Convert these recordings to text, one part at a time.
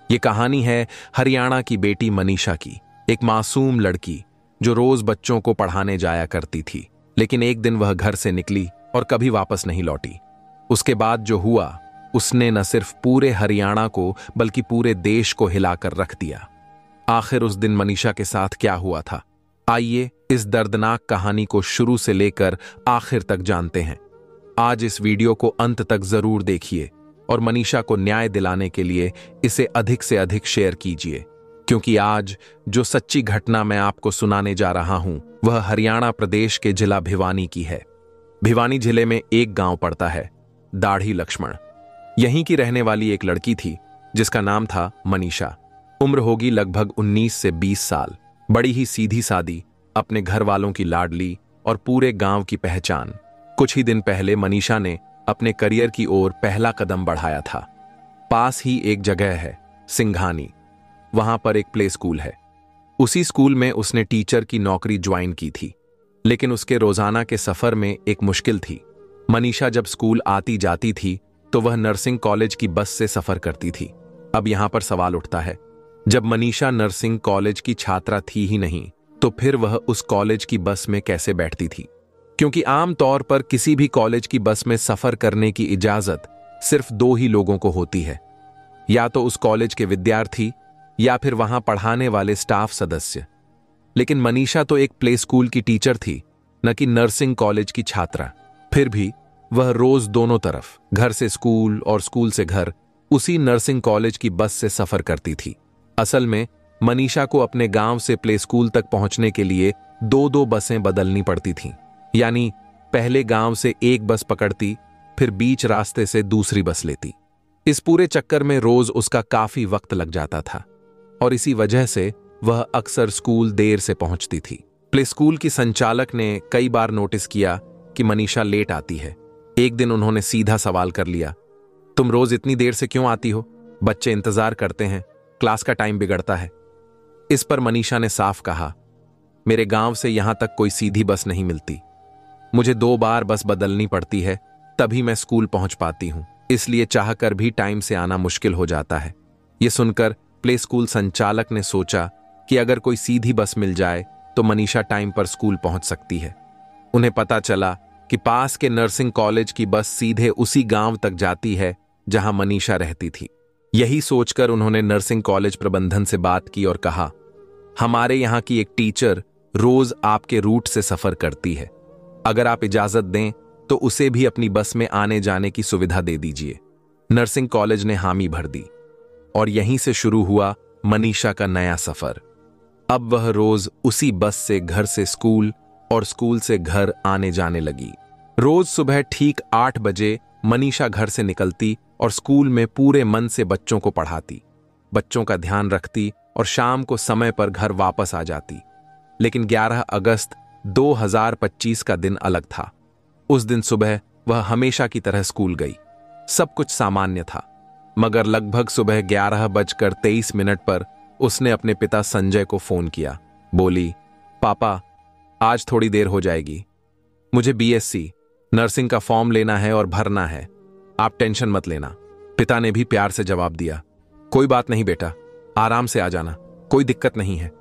ये कहानी है हरियाणा की बेटी मनीषा की, एक मासूम लड़की जो रोज बच्चों को पढ़ाने जाया करती थी। लेकिन एक दिन वह घर से निकली और कभी वापस नहीं लौटी। उसके बाद जो हुआ उसने न सिर्फ पूरे हरियाणा को बल्कि पूरे देश को हिलाकर रख दिया। आखिर उस दिन मनीषा के साथ क्या हुआ था? आइए इस दर्दनाक कहानी को शुरू से लेकर आखिर तक जानते हैं। आज इस वीडियो को अंत तक जरूर देखिए और मनीषा को न्याय दिलाने के लिए इसे अधिक से अधिक शेयर कीजिए, क्योंकि आज जो सच्ची घटना मैं आपको सुनाने जा रहा हूं वह हरियाणा प्रदेश के जिला भिवानी की है। भिवानी जिले में एक गांव पड़ता है, दाढ़ी लक्ष्मण। यहीं की रहने वाली एक लड़की थी जिसका नाम था मनीषा। उम्र होगी लगभग 19 से 20 साल। बड़ी ही सीधी सादी, अपने घर वालों की लाडली और पूरे गांव की पहचान। कुछ ही दिन पहले मनीषा ने अपने करियर की ओर पहला कदम बढ़ाया था। पास ही एक जगह है सिंघानी, वहां पर एक प्ले स्कूल है। उसी स्कूल में उसने टीचर की नौकरी ज्वाइन की थी। लेकिन उसके रोजाना के सफर में एक मुश्किल थी। मनीषा जब स्कूल आती जाती थी तो वह नर्सिंग कॉलेज की बस से सफर करती थी। अब यहां पर सवाल उठता है, जब मनीषा नर्सिंग कॉलेज की छात्रा थी ही नहीं तो फिर वह उस कॉलेज की बस में कैसे बैठती थी? क्योंकि आम तौर पर किसी भी कॉलेज की बस में सफर करने की इजाजत सिर्फ 2 ही लोगों को होती है, या तो उस कॉलेज के विद्यार्थी या फिर वहां पढ़ाने वाले स्टाफ सदस्य। लेकिन मनीषा तो एक प्ले स्कूल की टीचर थी, न कि नर्सिंग कॉलेज की छात्रा। फिर भी वह रोज दोनों तरफ, घर से स्कूल और स्कूल से घर, उसी नर्सिंग कॉलेज की बस से सफर करती थी। असल में मनीषा को अपने गांव से प्ले स्कूल तक पहुंचने के लिए 2-2 बसें बदलनी पड़ती थीं। यानी पहले गांव से एक बस पकड़ती, फिर बीच रास्ते से दूसरी बस लेती। इस पूरे चक्कर में रोज उसका काफी वक्त लग जाता था और इसी वजह से वह अक्सर स्कूल देर से पहुंचती थी। प्ले स्कूल की संचालक ने कई बार नोटिस किया कि मनीषा लेट आती है। एक दिन उन्होंने सीधा सवाल कर लिया, तुम रोज इतनी देर से क्यों आती हो? बच्चे इंतजार करते हैं, क्लास का टाइम बिगड़ता है। इस पर मनीषा ने साफ कहा, मेरे गांव से यहां तक कोई सीधी बस नहीं मिलती। मुझे 2 बार बस बदलनी पड़ती है, तभी मैं स्कूल पहुंच पाती हूं। इसलिए चाहकर भी टाइम से आना मुश्किल हो जाता है। यह सुनकर प्ले स्कूल संचालक ने सोचा कि अगर कोई सीधी बस मिल जाए तो मनीषा टाइम पर स्कूल पहुंच सकती है। उन्हें पता चला कि पास के नर्सिंग कॉलेज की बस सीधे उसी गांव तक जाती है जहां मनीषा रहती थी। यही सोचकर उन्होंने नर्सिंग कॉलेज प्रबंधन से बात की और कहा, हमारे यहां की एक टीचर रोज आपके रूट से सफर करती है। अगर आप इजाजत दें तो उसे भी अपनी बस में आने जाने की सुविधा दे दीजिए। नर्सिंग कॉलेज ने हामी भर दी और यहीं से शुरू हुआ मनीषा का नया सफर। अब वह रोज उसी बस से घर से स्कूल और स्कूल से घर आने जाने लगी। रोज सुबह ठीक 8 बजे मनीषा घर से निकलती और स्कूल में पूरे मन से बच्चों को पढ़ाती, बच्चों का ध्यान रखती और शाम को समय पर घर वापस आ जाती। लेकिन 11 अगस्त 2025 का दिन अलग था। उस दिन सुबह वह हमेशा की तरह स्कूल गई। सब कुछ सामान्य था, मगर लगभग सुबह 11:23 पर उसने अपने पिता संजय को फोन किया। बोली, पापा आज थोड़ी देर हो जाएगी, मुझे बीएससी नर्सिंग का फॉर्म लेना है और भरना है, आप टेंशन मत लेना। पिता ने भी प्यार से जवाब दिया, कोई बात नहीं बेटा, आराम से आ जाना, कोई दिक्कत नहीं है।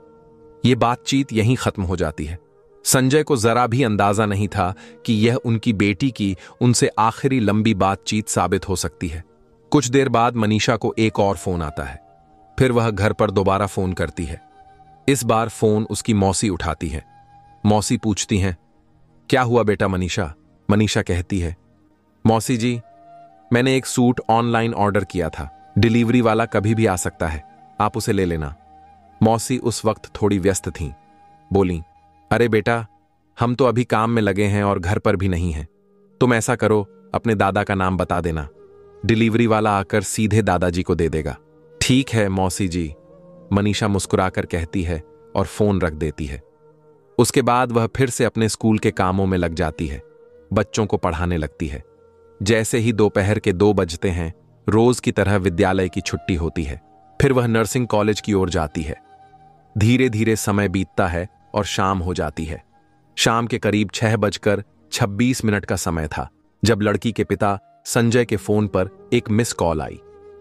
ये बातचीत यहीं खत्म हो जाती है। संजय को जरा भी अंदाजा नहीं था कि यह उनकी बेटी की उनसे आखिरी लंबी बातचीत साबित हो सकती है। कुछ देर बाद मनीषा को एक और फोन आता है। फिर वह घर पर दोबारा फोन करती है। इस बार फोन उसकी मौसी उठाती है। मौसी पूछती हैं, क्या हुआ बेटा मनीषा? मनीषा कहती है, मौसी जी, मैंने एक सूट ऑनलाइन ऑर्डर किया था, डिलीवरी वाला कभी भी आ सकता है, आप उसे ले लेना। मौसी उस वक्त थोड़ी व्यस्त थीं। बोली, अरे बेटा, हम तो अभी काम में लगे हैं और घर पर भी नहीं हैं। तुम ऐसा करो, अपने दादा का नाम बता देना, डिलीवरी वाला आकर सीधे दादाजी को दे देगा। ठीक है मौसी जी, मनीषा मुस्कुराकर कहती है और फोन रख देती है। उसके बाद वह फिर से अपने स्कूल के कामों में लग जाती है, बच्चों को पढ़ाने लगती है। जैसे ही दोपहर के 2 बजते हैं, रोज की तरह विद्यालय की छुट्टी होती है। फिर वह नर्सिंग कॉलेज की ओर जाती है। धीरे धीरे समय बीतता है और शाम हो जाती है। शाम के करीब 6:26 का समय था जब लड़की के पिता संजय के फोन पर एक मिस कॉल आई।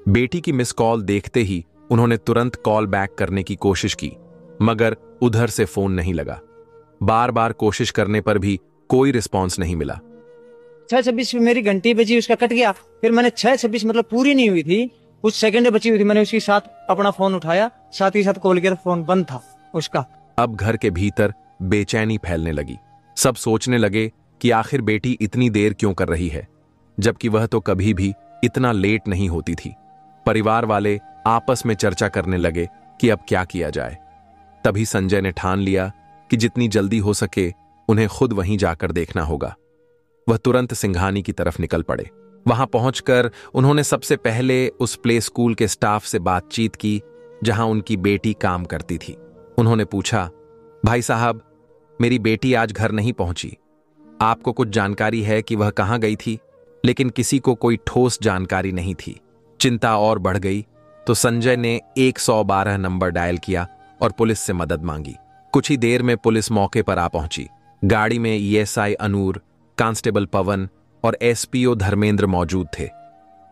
बेटी की मिस कॉल देखते ही उन्होंने तुरंत कॉल बैक करने की कोशिश की, मगर उधर से फोन नहीं लगा। बार बार कोशिश करने पर भी कोई रिस्पॉन्स नहीं मिला। 6:26 पे मेरी घंटी बजी, उसका कट गया। फिर मैंने 6:26 मतलब पूरी नहीं हुई थी, कुछ सेकंड बची हुई थी, मैंने उसके साथ अपना फोन उठाया, साथ ही साथ कॉल किया, फोन बंद था उसका। अब घर के भीतर बेचैनी फैलने लगी। सब सोचने लगे कि आखिर बेटी इतनी देर क्यों कर रही है, जबकि वह तो कभी भी इतना लेट नहीं होती थी। परिवार वाले आपस में चर्चा करने लगे कि अब क्या किया जाए। तभी संजय ने ठान लिया कि जितनी जल्दी हो सके उन्हें खुद वहीं जाकर देखना होगा। वह तुरंत सिंघानी की तरफ निकल पड़े। वहां पहुंचकर उन्होंने सबसे पहले उस प्ले स्कूल के स्टाफ से बातचीत की जहां उनकी बेटी काम करती थी। उन्होंने पूछा, भाई साहब, मेरी बेटी आज घर नहीं पहुंची, आपको कुछ जानकारी है कि वह कहां गई थी? लेकिन किसी को कोई ठोस जानकारी नहीं थी। चिंता और बढ़ गई तो संजय ने 112 नंबर डायल किया और पुलिस से मदद मांगी। कुछ ही देर में पुलिस मौके पर आ पहुंची। गाड़ी में ईएसआई अनूर, कांस्टेबल पवन और एसपीओ धर्मेंद्र मौजूद थे।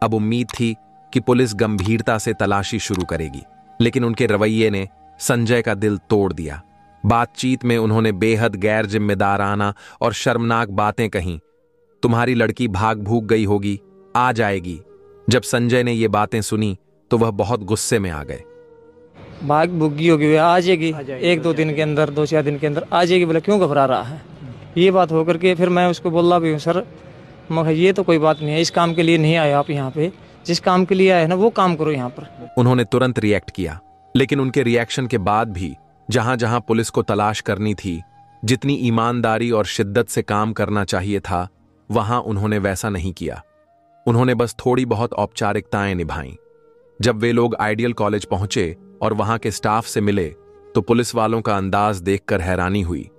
अब उम्मीद थी कि पुलिस गंभीरता से तलाशी शुरू करेगी, लेकिन उनके रवैये ने संजय का दिल तोड़ दिया। बातचीत में उन्होंने बेहद गैर जिम्मेदाराना और शर्मनाक बातें कहीं। तुम्हारी लड़की भाग भूग गई होगी, आ जाएगी। जब संजय ने ये बातें सुनी तो वह बहुत गुस्से में आ गए। भाग भुग्गी होगी, आ जाएगी 1-2 दिन के अंदर, 2-4 दिन के अंदर आ जाएगी। बोला क्यों घबरा रहा है? ये बात होकर के फिर मैं उसको बोला भी हूँ, सर मैं ये तो कोई बात नहीं है, इस काम के लिए नहीं आए आप यहाँ पे, जिस काम के लिए आए ना वो काम करो यहाँ पर। उन्होंने तुरंत रिएक्ट किया, लेकिन उनके रिएक्शन के बाद भी जहां जहां पुलिस को तलाश करनी थी, जितनी ईमानदारी और शिद्दत से काम करना चाहिए था, वहां उन्होंने वैसा नहीं किया। उन्होंने बस थोड़ी बहुत औपचारिकताएं निभाईं। जब वे लोग आइडियल कॉलेज पहुंचे और वहां के स्टाफ से मिले तो पुलिस वालों का अंदाज देखकर हैरानी हुई।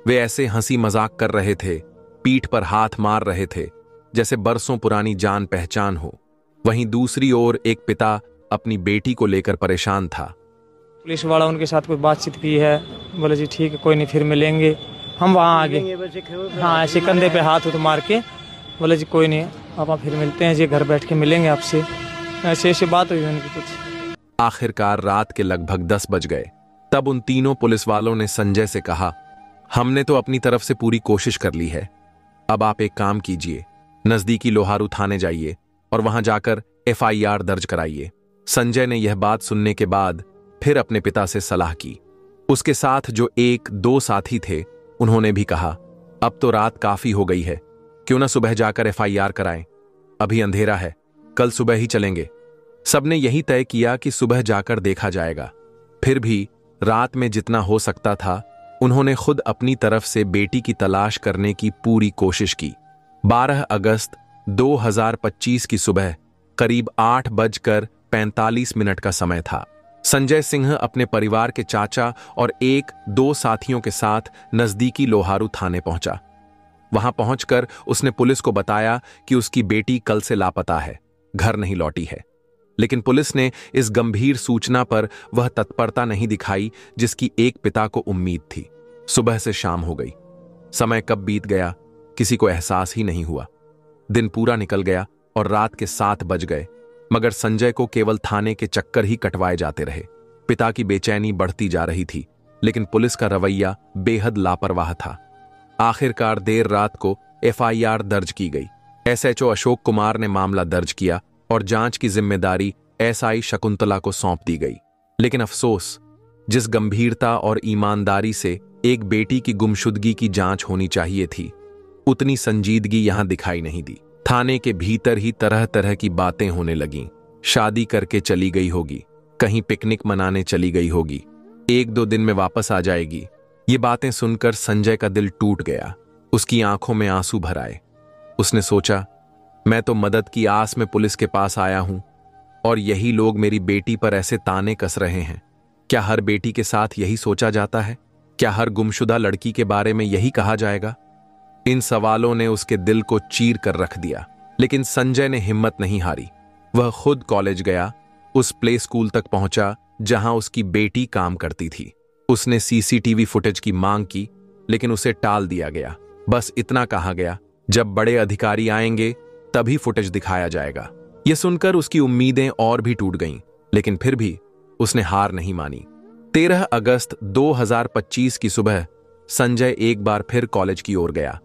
वे ऐसे हंसी मजाक कर रहे थे, पीठ पर हाथ मार रहे थे, जैसे बरसों पुरानी जान पहचान हो। वहीं दूसरी ओर एक पिता अपनी बेटी को लेकर परेशान था। पुलिस वाला उनके साथ कोई बातचीत की है, बोले जी ठीक है, कोई नहीं, फिर मिलेंगे हम वहाँ आगे। हाँ, ऐसे कंधे पे हाथ मार के बोले जी कोई नहीं, आप फिर मिलते हैं जी, घर बैठ के मिलेंगे आपसे। ऐसे ऐसे बात हुई उनकी कुछ। आखिरकार रात के लगभग 10 बज गए। तब उन तीनों पुलिस वालों ने संजय से कहा, हमने तो अपनी तरफ से पूरी कोशिश कर ली है, अब आप एक काम कीजिए, नजदीकी लोहारू थाने जाइए और वहां जाकर एफआईआर दर्ज कराइए। संजय ने यह बात सुनने के बाद फिर अपने पिता से सलाह की। उसके साथ जो 1-2 साथी थे उन्होंने भी कहा, अब तो रात काफी हो गई है, क्यों ना सुबह जाकर एफआईआर कराएं, अभी अंधेरा है, कल सुबह ही चलेंगे। सबने यही तय किया कि सुबह जाकर देखा जाएगा। फिर भी रात में जितना हो सकता था उन्होंने खुद अपनी तरफ से बेटी की तलाश करने की पूरी कोशिश की। 12 अगस्त 2025 की सुबह करीब 8:45 का समय था। संजय सिंह अपने परिवार के चाचा और 1-2 साथियों के साथ नजदीकी लोहारू थाने पहुंचा। वहां पहुंचकर उसने पुलिस को बताया कि उसकी बेटी कल से लापता है, घर नहीं लौटी है। लेकिन पुलिस ने इस गंभीर सूचना पर वह तत्परता नहीं दिखाई जिसकी एक पिता को उम्मीद थी। सुबह से शाम हो गई। समय कब बीत गया किसी को एहसास ही नहीं हुआ। दिन पूरा निकल गया और रात के 7 बज गए, मगर संजय को केवल थाने के चक्कर ही कटवाए जाते रहे। पिता की बेचैनी बढ़ती जा रही थी, लेकिन पुलिस का रवैया बेहद लापरवाह था। आखिरकार देर रात को एफआईआर दर्ज की गई। एसएचओ अशोक कुमार ने मामला दर्ज किया और जांच की जिम्मेदारी एसआई शकुंतला को सौंप दी गई। लेकिन अफसोस, जिस गंभीरता और ईमानदारी से एक बेटी की गुमशुदगी की जांच होनी चाहिए थी, उतनी संजीदगी यहां दिखाई नहीं दी। थाने के भीतर ही तरह तरह की बातें होने लगीं। शादी करके चली गई होगी, कहीं पिकनिक मनाने चली गई होगी, 1-2 दिन में वापस आ जाएगी। ये बातें सुनकर संजय का दिल टूट गया। उसकी आंखों में आंसू भर आए। उसने सोचा, मैं तो मदद की आस में पुलिस के पास आया हूं और यही लोग मेरी बेटी पर ऐसे ताने कस रहे हैं। क्या हर बेटी के साथ यही सोचा जाता है? क्या हर गुमशुदा लड़की के बारे में यही कहा जाएगा? इन सवालों ने उसके दिल को चीर कर रख दिया। लेकिन संजय ने हिम्मत नहीं हारी। वह खुद कॉलेज गया, उस प्ले स्कूल तक पहुंचा जहां उसकी बेटी काम करती थी। उसने सीसीटीवी फुटेज की मांग की, लेकिन उसे टाल दिया गया। बस इतना कहा गया, जब बड़े अधिकारी आएंगे तभी फुटेज दिखाया जाएगा। यह सुनकर उसकी उम्मीदें और भी टूट गईं, लेकिन फिर भी उसने हार नहीं मानी। 13 अगस्त 2025 की सुबह संजय एक बार फिर कॉलेज की ओर गया।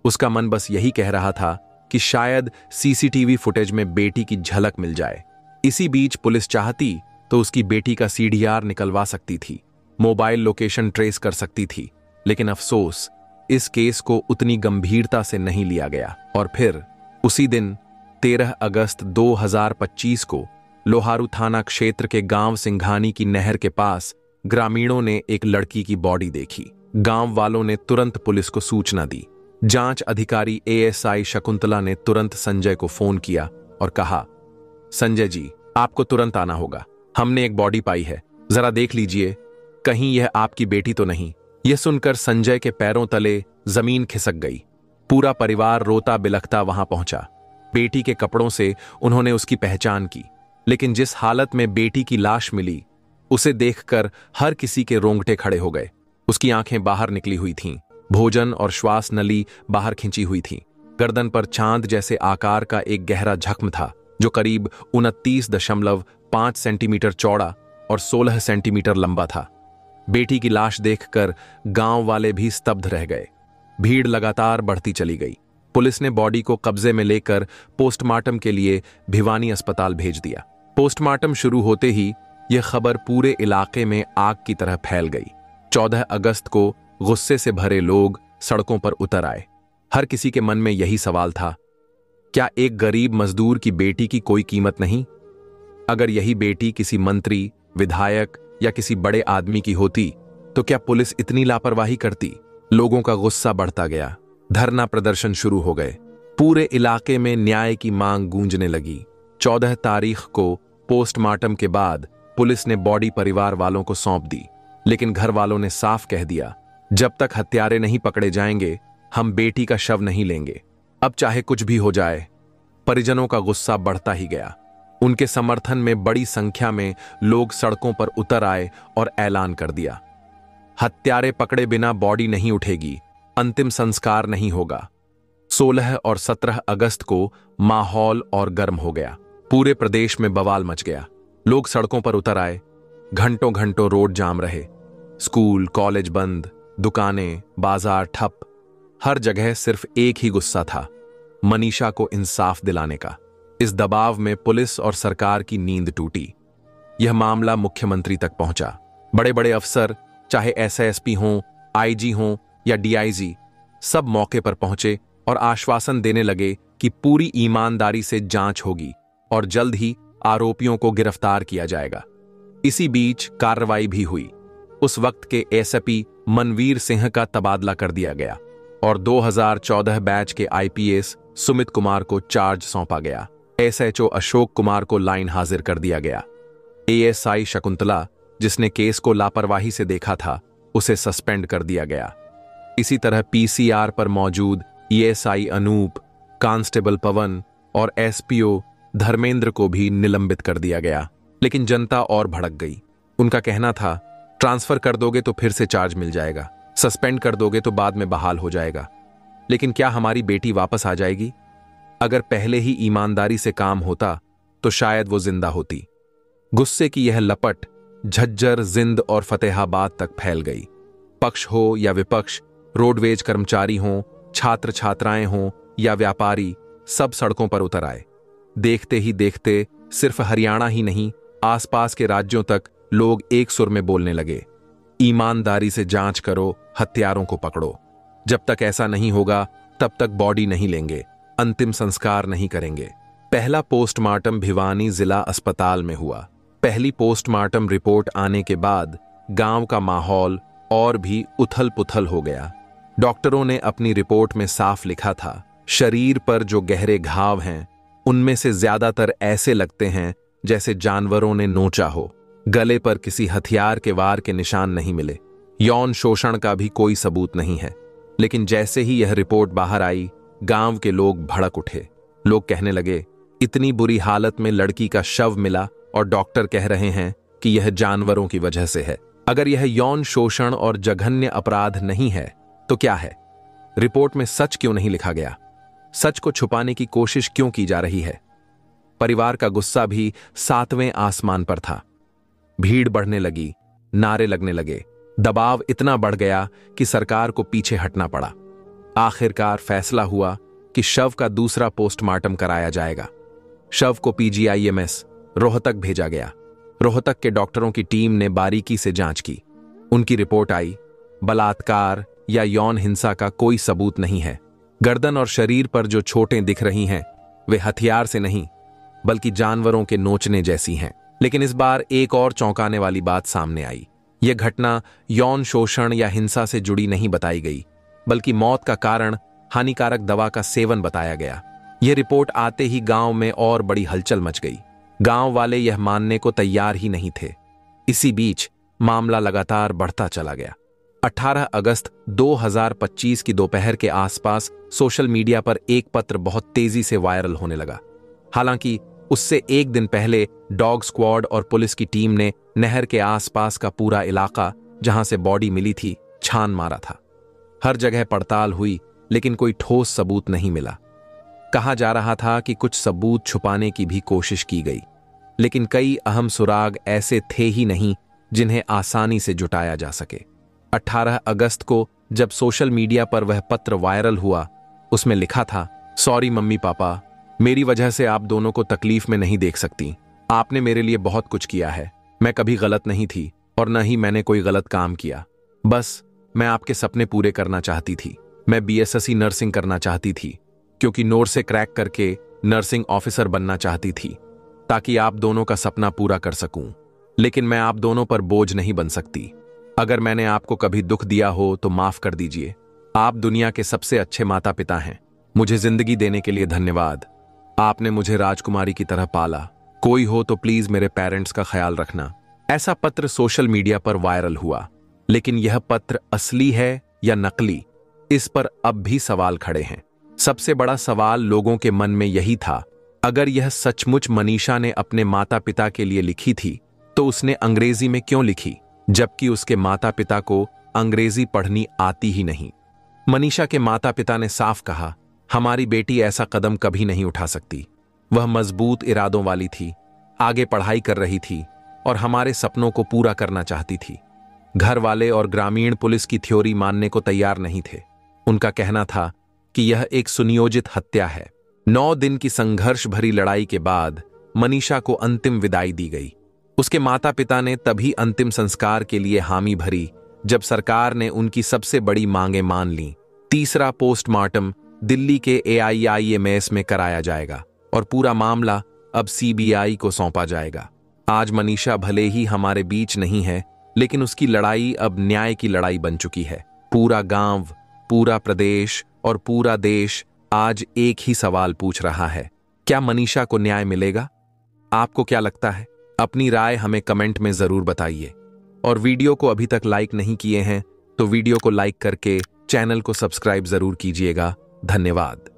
उसका मन बस यही कह रहा था कि शायद सीसीटीवी फुटेज में बेटी की झलक मिल जाए। इसी बीच पुलिस चाहती तो उसकी बेटी का सीडीआर निकलवा सकती थी, मोबाइल लोकेशन ट्रेस कर सकती थी, लेकिन अफसोस इस केस को उतनी गंभीरता से नहीं लिया गया। और फिर उसी दिन 13 अगस्त 2025 को लोहारू थाना क्षेत्र के गांव सिंघानी की नहर के पास ग्रामीणों ने एक लड़की की बॉडी देखी। गांव वालों ने तुरंत पुलिस को सूचना दी। जांच अधिकारी एएसआई शकुंतला ने तुरंत संजय को फोन किया और कहा, संजय जी, आपको तुरंत आना होगा। हमने एक बॉडी पाई है, जरा देख लीजिए, कहीं यह आपकी बेटी तो नहीं। यह सुनकर संजय के पैरों तले जमीन खिसक गई। पूरा परिवार रोता बिलखता वहां पहुंचा। बेटी के कपड़ों से उन्होंने उसकी पहचान की, लेकिन जिस हालत में बेटी की लाश मिली उसे देखकर हर किसी के रोंगटे खड़े हो गए। उसकी आंखें बाहर निकली हुई थीं, भोजन और श्वास नली बाहर खिंची हुई थी। गर्दन पर चांद जैसे आकार का एक गहरा जख्म था जो करीब 29.5 सेंटीमीटर चौड़ा और 16 सेंटीमीटर लंबा था। बेटी की लाश देखकर गांव वाले भी स्तब्ध रह गए। भीड़ लगातार बढ़ती चली गई। पुलिस ने बॉडी को कब्जे में लेकर पोस्टमार्टम के लिए भिवानी अस्पताल भेज दिया। पोस्टमार्टम शुरू होते ही यह खबर पूरे इलाके में आग की तरह फैल गई। 14 अगस्त को गुस्से से भरे लोग सड़कों पर उतर आए। हर किसी के मन में यही सवाल था, क्या एक गरीब मजदूर की बेटी की कोई कीमत नहीं? अगर यही बेटी किसी मंत्री, विधायक या किसी बड़े आदमी की होती तो क्या पुलिस इतनी लापरवाही करती? लोगों का गुस्सा बढ़ता गया। धरना प्रदर्शन शुरू हो गए। पूरे इलाके में न्याय की मांग गूंजने लगी। 14 तारीख को पोस्टमार्टम के बाद पुलिस ने बॉडी परिवार वालों को सौंप दी, लेकिन घर वालों ने साफ कह दिया, जब तक हत्यारे नहीं पकड़े जाएंगे हम बेटी का शव नहीं लेंगे। अब चाहे कुछ भी हो जाए। परिजनों का गुस्सा बढ़ता ही गया। उनके समर्थन में बड़ी संख्या में लोग सड़कों पर उतर आए और ऐलान कर दिया, हत्यारे पकड़े बिना बॉडी नहीं उठेगी, अंतिम संस्कार नहीं होगा। 16 और 17 अगस्त को माहौल और गर्म हो गया। पूरे प्रदेश में बवाल मच गया। लोग सड़कों पर उतर आए। घंटों घंटों रोड जाम रहे। स्कूल, कॉलेज बंद, दुकानें, बाजार ठप। हर जगह सिर्फ एक ही गुस्सा था, मनीषा को इंसाफ दिलाने का। इस दबाव में पुलिस और सरकार की नींद टूटी। यह मामला मुख्यमंत्री तक पहुंचा। बड़े बड़े अफसर, चाहे एसएसपी हों, आईजी हों या डीआईजी, सब मौके पर पहुंचे और आश्वासन देने लगे कि पूरी ईमानदारी से जांच होगी और जल्द ही आरोपियों को गिरफ्तार किया जाएगा। इसी बीच कार्रवाई भी हुई। उस वक्त के एसपी मनवीर सिंह का तबादला कर दिया गया और 2014 बैच के आईपीएस सुमित कुमार को चार्ज सौंपा गया। एसएचओ अशोक कुमार को लाइन हाजिर कर दिया गया। एएसआई शकुंतला, जिसने केस को लापरवाही से देखा था, उसे सस्पेंड कर दिया गया। इसी तरह पीसीआर पर मौजूद ईएसआई अनूप, कांस्टेबल पवन और एसपीओ धर्मेंद्र को भी निलंबित कर दिया गया। लेकिन जनता और भड़क गई। उनका कहना था, ट्रांसफर कर दोगे तो फिर से चार्ज मिल जाएगा, सस्पेंड कर दोगे तो बाद में बहाल हो जाएगा, लेकिन क्या हमारी बेटी वापस आ जाएगी? अगर पहले ही ईमानदारी से काम होता तो शायद वो जिंदा होती। गुस्से की यह लपट झज्जर, जिंद और फतेहाबाद तक फैल गई। पक्ष हो या विपक्ष, रोडवेज कर्मचारी हों, छात्र छात्राएं हों या व्यापारी, सब सड़कों पर उतर आए। देखते ही देखते सिर्फ हरियाणा ही नहीं, आसपास के राज्यों तक लोग एक सुर में बोलने लगे, ईमानदारी से जांच करो, हत्यारों को पकड़ो। जब तक ऐसा नहीं होगा तब तक बॉडी नहीं लेंगे, अंतिम संस्कार नहीं करेंगे। पहला पोस्टमार्टम भिवानी जिला अस्पताल में हुआ। पहली पोस्टमार्टम रिपोर्ट आने के बाद गांव का माहौल और भी उथल पुथल हो गया। डॉक्टरों ने अपनी रिपोर्ट में साफ लिखा था, शरीर पर जो गहरे घाव हैं उनमें से ज्यादातर ऐसे लगते हैं जैसे जानवरों ने नोचा हो। गले पर किसी हथियार के वार के निशान नहीं मिले। यौन शोषण का भी कोई सबूत नहीं है। लेकिन जैसे ही यह रिपोर्ट बाहर आई, गांव के लोग भड़क उठे। लोग कहने लगे, इतनी बुरी हालत में लड़की का शव मिला और डॉक्टर कह रहे हैं कि यह जानवरों की वजह से है। अगर यह यौन शोषण और जघन्य अपराध नहीं है तो क्या है? रिपोर्ट में सच क्यों नहीं लिखा गया? सच को छुपाने की कोशिश क्यों की जा रही है? परिवार का गुस्सा भी 7वें आसमान पर था। भीड़ बढ़ने लगी, नारे लगने लगे। दबाव इतना बढ़ गया कि सरकार को पीछे हटना पड़ा। आखिरकार फैसला हुआ कि शव का दूसरा पोस्टमार्टम कराया जाएगा। शव को PGIMS रोहतक भेजा गया। रोहतक के डॉक्टरों की टीम ने बारीकी से जांच की। उनकी रिपोर्ट आई, बलात्कार या यौन हिंसा का कोई सबूत नहीं है। गर्दन और शरीर पर जो चोटें दिख रही हैं वे हथियार से नहीं बल्कि जानवरों के नोचने जैसी हैं। लेकिन इस बार एक और चौंकाने वाली बात सामने आई। यह घटना यौन शोषण या हिंसा से जुड़ी नहीं बताई गई, बल्कि मौत का कारण हानिकारक दवा का सेवन बताया गया। यह रिपोर्ट आते ही गांव में और बड़ी हलचल मच गई। गांव वाले यह मानने को तैयार ही नहीं थे। इसी बीच मामला लगातार बढ़ता चला गया। 18 अगस्त 2025 की दोपहर के आसपास सोशल मीडिया पर एक पत्र बहुत तेजी से वायरल होने लगा। हालांकि उससे एक दिन पहले डॉग स्क्वाड और पुलिस की टीम ने नहर के आसपास का पूरा इलाका जहां से बॉडी मिली थी छान मारा था। हर जगह पड़ताल हुई, लेकिन कोई ठोस सबूत नहीं मिला। कहा जा रहा था कि कुछ सबूत छुपाने की भी कोशिश की गई, लेकिन कई अहम सुराग ऐसे थे ही नहीं जिन्हें आसानी से जुटाया जा सके। 18 अगस्त को जब सोशल मीडिया पर वह पत्र वायरल हुआ, उसमें लिखा था, सॉरी मम्मी पापा, मेरी वजह से आप दोनों को तकलीफ में नहीं देख सकती। आपने मेरे लिए बहुत कुछ किया है। मैं कभी गलत नहीं थी और न ही मैंने कोई गलत काम किया। बस मैं आपके सपने पूरे करना चाहती थी। मैं BSSC नर्सिंग करना चाहती थी, क्योंकि नोर से क्रैक करके नर्सिंग ऑफिसर बनना चाहती थी, ताकि आप दोनों का सपना पूरा कर सकूं। लेकिन मैं आप दोनों पर बोझ नहीं बन सकती। अगर मैंने आपको कभी दुख दिया हो तो माफ कर दीजिए। आप दुनिया के सबसे अच्छे माता पिता हैं। मुझे जिंदगी देने के लिए धन्यवाद। आपने मुझे राजकुमारी की तरह पाला। कोई हो तो प्लीज मेरे पेरेंट्स का ख्याल रखना। ऐसा पत्र सोशल मीडिया पर वायरल हुआ, लेकिन यह पत्र असली है या नकली, इस पर अब भी सवाल खड़े हैं। सबसे बड़ा सवाल लोगों के मन में यही था, अगर यह सचमुच मनीषा ने अपने माता पिता के लिए लिखी थी तो उसने अंग्रेजी में क्यों लिखी, जबकि उसके माता पिता को अंग्रेजी पढ़नी आती ही नहीं। मनीषा के माता पिता ने साफ कहा, हमारी बेटी ऐसा कदम कभी नहीं उठा सकती। वह मजबूत इरादों वाली थी, आगे पढ़ाई कर रही थी और हमारे सपनों को पूरा करना चाहती थी। घर वाले और ग्रामीण पुलिस की थ्योरी मानने को तैयार नहीं थे। उनका कहना था कि यह एक सुनियोजित हत्या है। 9 दिन की संघर्ष भरी लड़ाई के बाद मनीषा को अंतिम विदाई दी गई। उसके माता पिता ने तभी अंतिम संस्कार के लिए हामी भरी जब सरकार ने उनकी सबसे बड़ी मांगें मान लीं। तीसरा पोस्टमार्टम दिल्ली के AIIMS में कराया जाएगा और पूरा मामला अब CBI को सौंपा जाएगा। आज मनीषा भले ही हमारे बीच नहीं है, लेकिन उसकी लड़ाई अब न्याय की लड़ाई बन चुकी है। पूरा गांव, पूरा प्रदेश और पूरा देश आज एक ही सवाल पूछ रहा है, क्या मनीषा को न्याय मिलेगा? आपको क्या लगता है? अपनी राय हमें कमेंट में जरूर बताइए। और वीडियो को अभी तक लाइक नहीं किए हैं तो वीडियो को लाइक करके चैनल को सब्सक्राइब जरूर कीजिएगा। धन्यवाद।